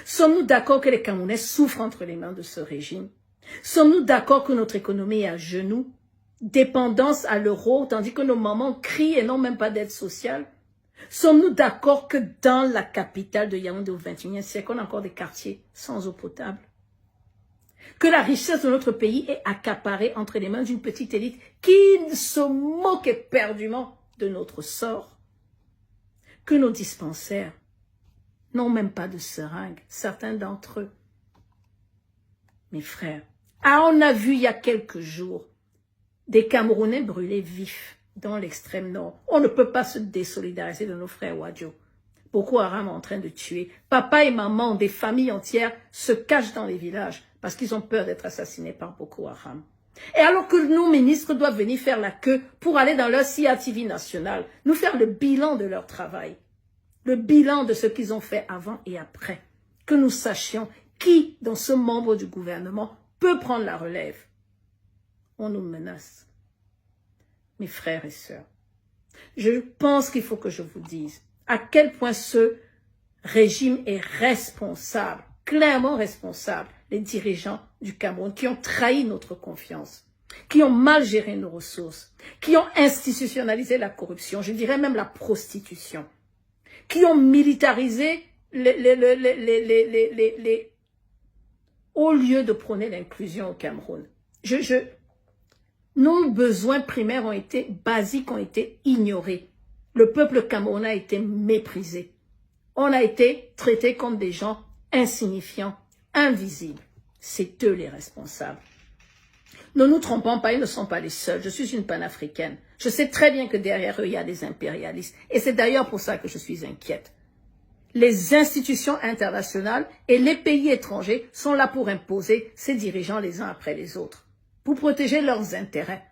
Sommes-nous d'accord que les Camerounais souffrent entre les mains de ce régime? Sommes-nous d'accord que notre économie est à genoux? Dépendance à l'euro, tandis que nos mamans crient et n'ont même pas d'aide sociale? Sommes-nous d'accord que dans la capitale de Yaoundé au XXIe siècle, on a encore des quartiers sans eau potable? Que la richesse de notre pays est accaparée entre les mains d'une petite élite qui se moque éperdument de notre sort? Que nos dispensaires n'ont même pas de seringues, certains d'entre eux? Mes frères, on a vu il y a quelques jours des Camerounais brûlés vifs dans l'extrême nord. On ne peut pas se désolidariser de nos frères Wadjo. Boko Haram est en train de tuer. Papa et maman, des familles entières se cachent dans les villages parce qu'ils ont peur d'être assassinés par Boko Haram. Et alors que nos ministres doivent venir faire la queue pour aller dans leur CRTV national, nous faire le bilan de leur travail, le bilan de ce qu'ils ont fait avant et après, que nous sachions qui, dans ce membre du gouvernement, peut prendre la relève. On nous menace. Mes frères et sœurs, je pense qu'il faut que je vous dise à quel point ce régime est responsable, clairement responsable, les dirigeants du Cameroun qui ont trahi notre confiance, qui ont mal géré nos ressources, qui ont institutionnalisé la corruption, je dirais même la prostitution, qui ont militarisé au lieu de prôner l'inclusion au Cameroun. Nos besoins primaires ont été basiques, ont été ignorés. Le peuple camerounais a été méprisé. On a été traité comme des gens insignifiants, invisibles. C'est eux les responsables. Ne nous trompons pas, ils ne sont pas les seuls. Je suis une panafricaine. Je sais très bien que derrière eux, il y a des impérialistes. Et c'est d'ailleurs pour ça que je suis inquiète. Les institutions internationales et les pays étrangers sont là pour imposer ces dirigeants les uns après les autres, pour protéger leurs intérêts.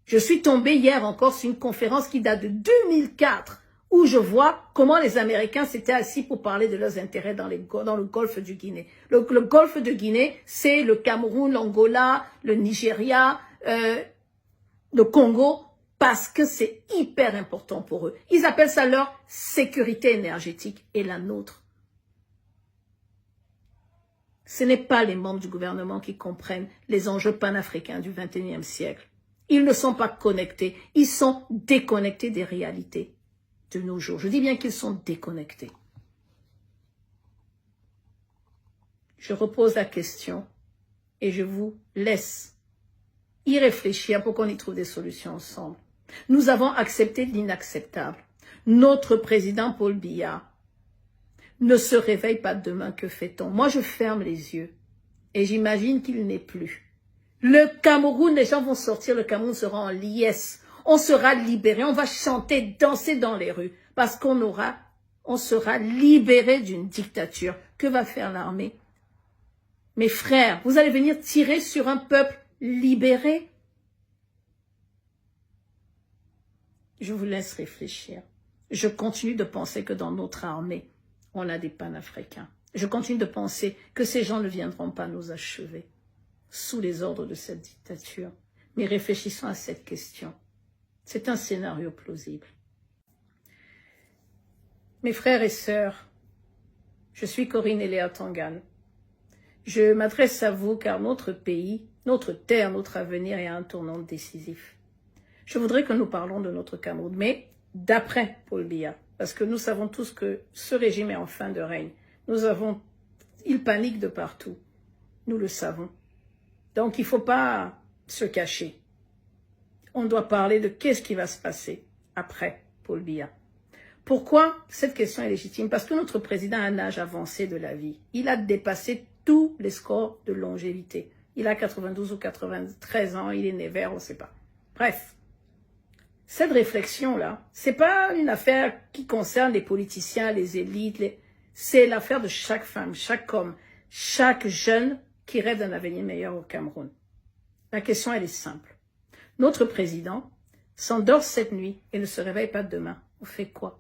Je suis tombée hier encore sur une conférence qui date de 2004, où je vois comment les Américains s'étaient assis pour parler de leurs intérêts dans le golfe du Guinée. Le golfe de Guinée, c'est le Cameroun, l'Angola, le Nigeria, le Congo, parce que c'est hyper important pour eux. Ils appellent ça leur sécurité énergétique et la nôtre. Ce n'est pas les membres du gouvernement qui comprennent les enjeux panafricains du XXIe siècle. Ils ne sont pas connectés, ils sont déconnectés des réalités de nos jours. Je dis bien qu'ils sont déconnectés. Je repose la question et je vous laisse y réfléchir pour qu'on y trouve des solutions ensemble. Nous avons accepté l'inacceptable. Notre président Paul Biya ne se réveille pas demain, que fait-on? Moi, je ferme les yeux et j'imagine qu'il n'est plus. Le Cameroun, les gens vont sortir, le Cameroun sera en liesse. On sera libéré, on va chanter, danser dans les rues parce on sera libéré d'une dictature. Que va faire l'armée? Mes frères, vous allez venir tirer sur un peuple libéré? Je vous laisse réfléchir. Je continue de penser que dans notre armée, on a des panafricains. Je continue de penser que ces gens ne viendront pas nous achever sous les ordres de cette dictature. Mais réfléchissons à cette question. C'est un scénario plausible. Mes frères et sœurs, je suis Corinne Eléa Tangan. Je m'adresse à vous car notre pays, notre terre, notre avenir est à un tournant décisif. Je voudrais que nous parlons de notre Cameroun, mais d'après Paul Biya, parce que nous savons tous que ce régime est en fin de règne. Il panique de partout. Nous le savons. Donc il ne faut pas se cacher. On doit parler de qu'est-ce qui va se passer après Paul Biya. Pourquoi cette question est légitime? Parce que notre président a un âge avancé de la vie. Il a dépassé tous les scores de longévité. Il a 92 ou 93 ans, il est né vert, on ne sait pas. Bref. Cette réflexion-là, c'est pas une affaire qui concerne les politiciens, les élites, c'est l'affaire de chaque femme, chaque homme, chaque jeune qui rêve d'un avenir meilleur au Cameroun. La question, elle est simple. Notre président s'endort cette nuit et ne se réveille pas demain. On fait quoi?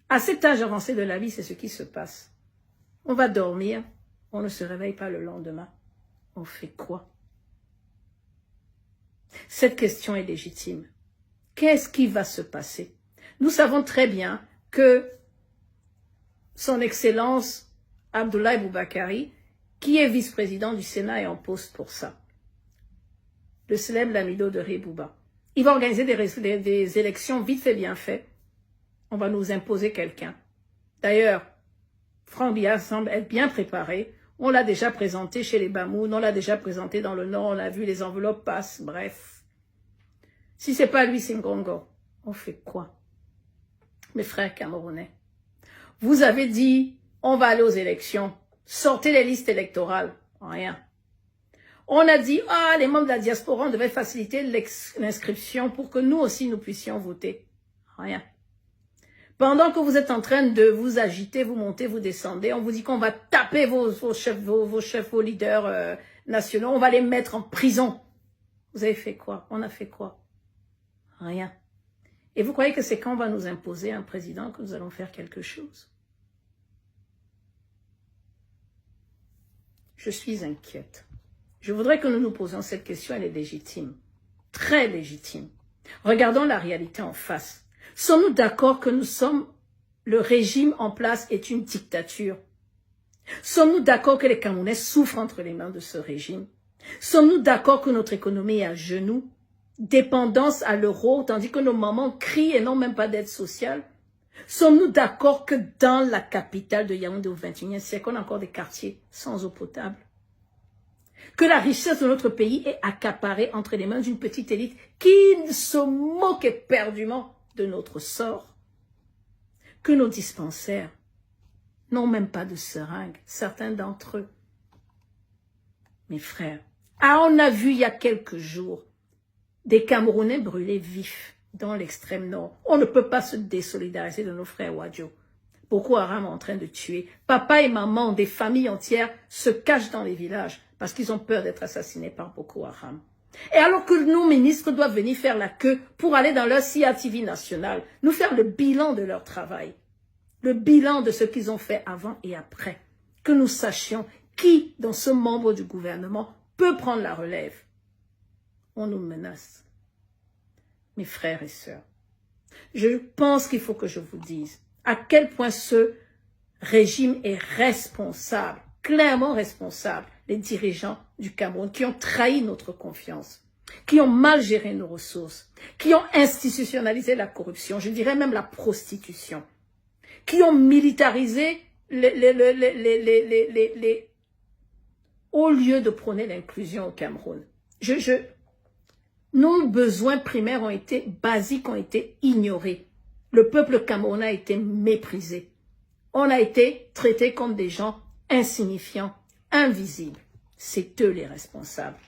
À cet âge avancé de la vie, c'est ce qui se passe. On va dormir, on ne se réveille pas le lendemain. On fait quoi? Cette question est légitime. Qu'est-ce qui va se passer? Nous savons très bien que son Excellence Abdoulaye Boubakari, qui est vice-président du Sénat et en poste pour ça. Le célèbre Lamido de Rebouba. Il va organiser des élections vite fait, bien fait. On va nous imposer quelqu'un. D'ailleurs, Franck Biya semble être bien préparé. On l'a déjà présenté chez les Bamoun, on l'a déjà présenté dans le Nord, on a vu les enveloppes passent, bref. Si c'est pas lui, c'est Ngongo. On fait quoi? Mes frères camerounais, vous avez dit, on va aller aux élections. Sortez les listes électorales. Rien. On a dit, les membres de la diaspora, on devait faciliter l'inscription pour que nous aussi, nous puissions voter. Rien. Pendant que vous êtes en train de vous agiter, vous montez, vous descendez, on vous dit qu'on va taper vos chefs, vos leaders nationaux, on va les mettre en prison. Vous avez fait quoi? On a fait quoi? Rien. Et vous croyez que c'est quand on va nous imposer un président que nous allons faire quelque chose? Je suis inquiète. Je voudrais que nous nous posions cette question, elle est légitime, très légitime. Regardons la réalité en face. Sommes-nous d'accord que le régime en place est une dictature? Sommes-nous d'accord que les Camerounais souffrent entre les mains de ce régime? Sommes-nous d'accord que notre économie est à genoux, dépendance à l'euro, tandis que nos mamans crient et n'ont même pas d'aide sociale? Sommes-nous d'accord que dans la capitale de Yaoundé au XXIe siècle, on a encore des quartiers sans eau potable? Que la richesse de notre pays est accaparée entre les mains d'une petite élite qui se moque éperdument de notre sort? Que nos dispensaires n'ont même pas de seringues, certains d'entre eux. Mes frères, on a vu il y a quelques jours des Camerounais brûlés vifs dans l'extrême nord. On ne peut pas se désolidariser de nos frères Wadjo. Boko Haram est en train de tuer. Papa et maman, des familles entières se cachent dans les villages parce qu'ils ont peur d'être assassinés par Boko Haram. Et alors que nos ministres doivent venir faire la queue pour aller dans leur CRTV national, nous faire le bilan de leur travail, le bilan de ce qu'ils ont fait avant et après, que nous sachions qui, dans ce membre du gouvernement, peut prendre la relève. On nous menace. Mes frères et sœurs, je pense qu'il faut que je vous dise à quel point ce régime est responsable, clairement responsable, les dirigeants du Cameroun qui ont trahi notre confiance, qui ont mal géré nos ressources, qui ont institutionnalisé la corruption, je dirais même la prostitution, qui ont militarisé au lieu de prôner l'inclusion au Cameroun. Nos besoins primaires basiques ont été ignorés. Le peuple camerounais a été méprisé. On a été traités comme des gens insignifiants, invisibles. C'est eux les responsables.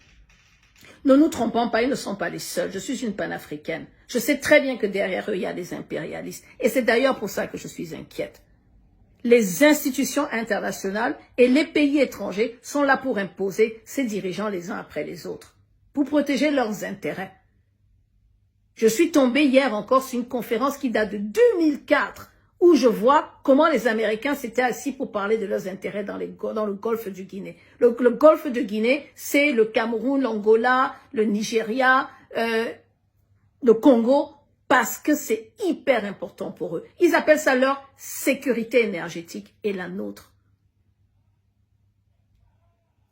Ne nous trompons pas, ils ne sont pas les seuls. Je suis une panafricaine. Je sais très bien que derrière eux, il y a des impérialistes. Et c'est d'ailleurs pour ça que je suis inquiète. Les institutions internationales et les pays étrangers sont là pour imposer ces dirigeants les uns après les autres, pour protéger leurs intérêts. Je suis tombée hier encore sur une conférence qui date de 2004, où je vois comment les Américains s'étaient assis pour parler de leurs intérêts dans le golfe du Guinée. Le golfe de Guinée, c'est le Cameroun, l'Angola, le Nigeria, le Congo, parce que c'est hyper important pour eux. Ils appellent ça leur sécurité énergétique et la nôtre.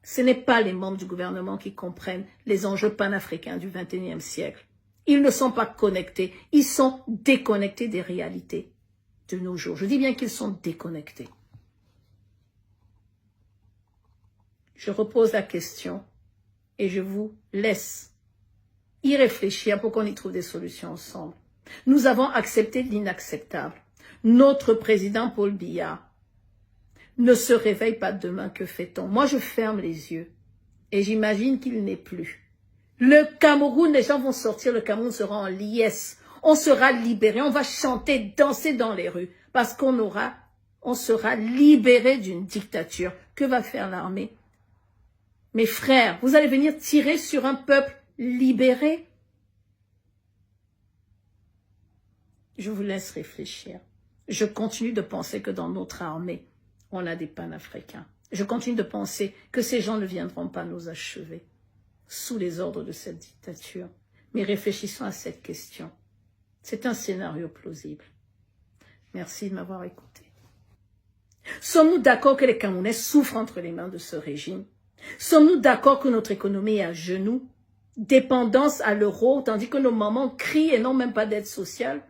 Ce n'est pas les membres du gouvernement qui comprennent les enjeux panafricains du XXIe siècle. Ils ne sont pas connectés, ils sont déconnectés des réalités de nos jours. Je dis bien qu'ils sont déconnectés. Je repose la question et je vous laisse y réfléchir pour qu'on y trouve des solutions ensemble. Nous avons accepté l'inacceptable. Notre président Paul Biya ne se réveille pas demain, que fait-on? Moi, je ferme les yeux et j'imagine qu'il n'est plus. Le Cameroun, les gens vont sortir, le Cameroun sera en liesse. On sera libéré, on va chanter, danser dans les rues parce on sera libéré d'une dictature. Que va faire l'armée? Mes frères, vous allez venir tirer sur un peuple libéré? Je vous laisse réfléchir. Je continue de penser que dans notre armée, on a des panafricains. Je continue de penser que ces gens ne viendront pas nous achever sous les ordres de cette dictature. Mais réfléchissons à cette question. C'est un scénario plausible. Merci de m'avoir écouté. Sommes-nous d'accord que les Camerounais souffrent entre les mains de ce régime? Sommes-nous d'accord que notre économie est à genoux, dépendance à l'euro, tandis que nos mamans crient et n'ont même pas d'aide sociale?